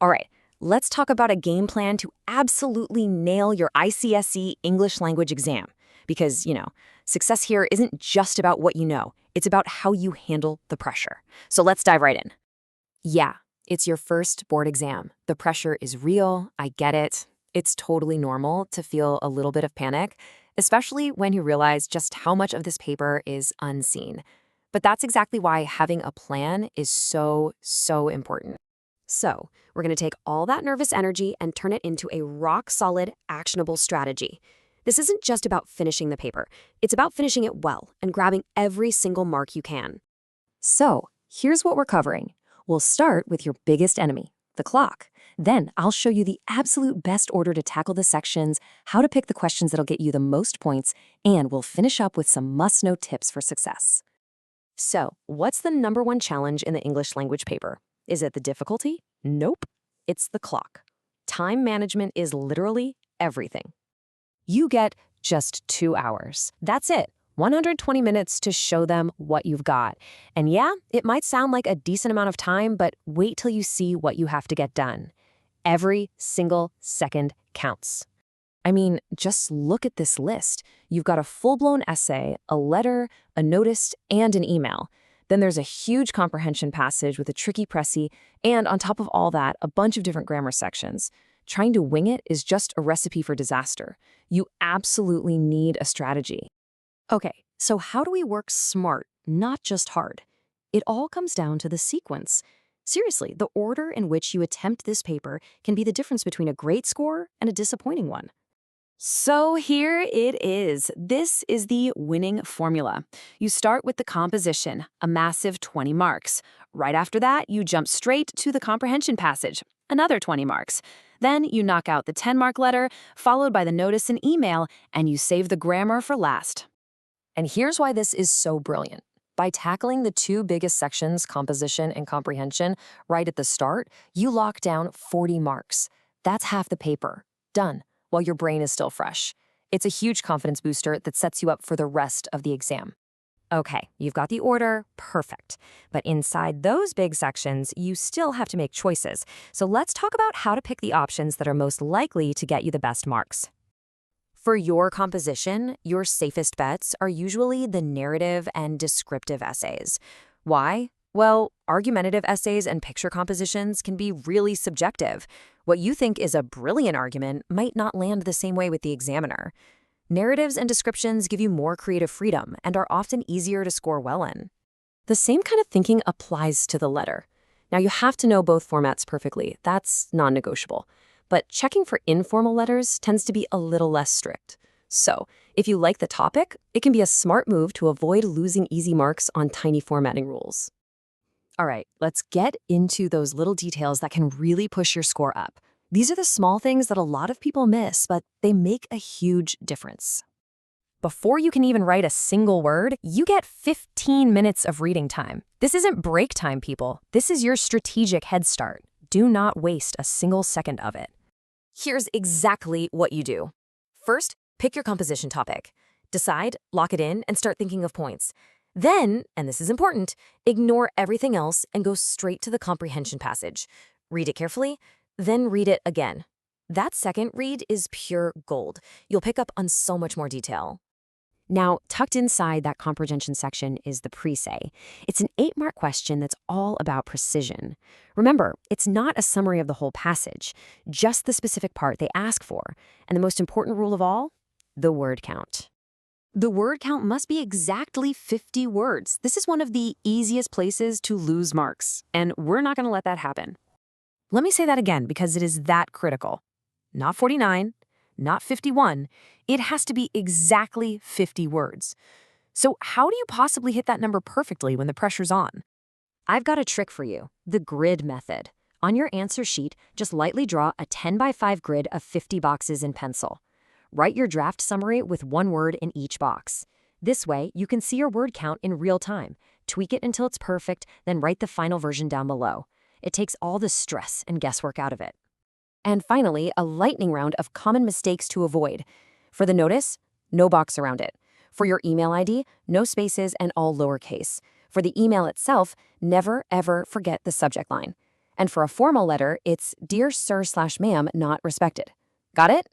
All right, let's talk about a game plan to absolutely nail your ICSE English language exam. Because, success here isn't just about what you know, it's about how you handle the pressure. So let's dive right in. Yeah, it's your first board exam. The pressure is real, I get it. It's totally normal to feel a little bit of panic, especially when you realize just how much of this paper is unseen. But that's exactly why having a plan is so, so important. So, we're going to take all that nervous energy and turn it into a rock-solid, actionable strategy. This isn't just about finishing the paper. It's about finishing it well and grabbing every single mark you can. So, here's what we're covering. We'll start with your biggest enemy, the clock. Then I'll show you the absolute best order to tackle the sections, how to pick the questions that'll get you the most points, and we'll finish up with some must-know tips for success. So, what's the number one challenge in the English language paper? Is it the difficulty? Nope. It's the clock. Time management is literally everything. You get just 2 hours. That's it. 120 minutes to show them what you've got. And yeah, it might sound like a decent amount of time, but wait till you see what you have to get done. Every single second counts. I mean, just look at this list. You've got a full-blown essay, a letter, a notice, and an email. Then there's a huge comprehension passage with a tricky précis, and on top of all that, a bunch of different grammar sections. Trying to wing it is just a recipe for disaster. You absolutely need a strategy. Okay, so how do we work smart, not just hard? It all comes down to the sequence. Seriously, the order in which you attempt this paper can be the difference between a great score and a disappointing one. So here it is. This is the winning formula. You start with the composition, a massive 20 marks. Right after that, you jump straight to the comprehension passage, another 20 marks. Then you knock out the 10-mark letter, followed by the notice and email, and you save the grammar for last. And here's why this is so brilliant. By tackling the two biggest sections, composition and comprehension, right at the start, you lock down 40 marks. That's half the paper. Done. While your brain is still fresh. It's a huge confidence booster that sets you up for the rest of the exam. Okay, you've got the order, perfect. But inside those big sections, you still have to make choices. So let's talk about how to pick the options that are most likely to get you the best marks. For your composition, your safest bets are usually the narrative and descriptive essays. Why? Well, argumentative essays and picture compositions can be really subjective. What you think is a brilliant argument might not land the same way with the examiner. Narratives and descriptions give you more creative freedom and are often easier to score well in. The same kind of thinking applies to the letter. Now, you have to know both formats perfectly. That's non-negotiable. But checking for informal letters tends to be a little less strict. So, if you like the topic, it can be a smart move to avoid losing easy marks on tiny formatting rules. All right, let's get into those little details that can really push your score up. These are the small things that a lot of people miss, but they make a huge difference. Before you can even write a single word, you get 15 minutes of reading time. This isn't break time, people. This is your strategic head start. Do not waste a single second of it. Here's exactly what you do. First, pick your composition topic. Decide, lock it in, and start thinking of points. Then, and this is important, ignore everything else and go straight to the comprehension passage. Read it carefully, then read it again. That second read is pure gold. You'll pick up on so much more detail. Now, tucked inside that comprehension section is the précis. It's an 8-mark question that's all about precision. Remember, it's not a summary of the whole passage, just the specific part they ask for. And the most important rule of all, the word count. The word count must be exactly 50 words. This is one of the easiest places to lose marks, and we're not going to let that happen. Let me say that again because it is that critical. Not 49, not 51. It has to be exactly 50 words. So how do you possibly hit that number perfectly when the pressure's on? I've got a trick for you, the grid method. On your answer sheet, just lightly draw a 10x5 grid of 50 boxes in pencil. Write your draft summary with one word in each box. This way, you can see your word count in real time, tweak it until it's perfect, then write the final version down below. It takes all the stress and guesswork out of it. And finally, a lightning round of common mistakes to avoid. For the notice, no box around it. For your email ID, no spaces and all lowercase. For the email itself, never ever forget the subject line. And for a formal letter, it's Dear Sir/Ma'am, not respected. Got it?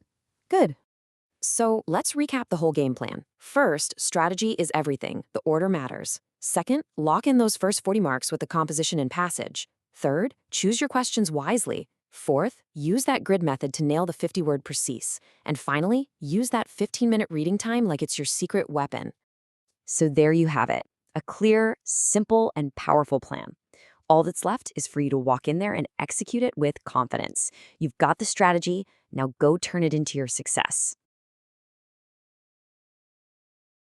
Good. So let's recap the whole game plan. First, strategy is everything. The order matters. Second, lock in those first 40 marks with the composition and passage. Third, choose your questions wisely. Fourth, use that grid method to nail the 50-word précis. And finally, use that 15-minute reading time like it's your secret weapon. So there you have it, a clear, simple, and powerful plan. All that's left is for you to walk in there and execute it with confidence. You've got the strategy, now go turn it into your success.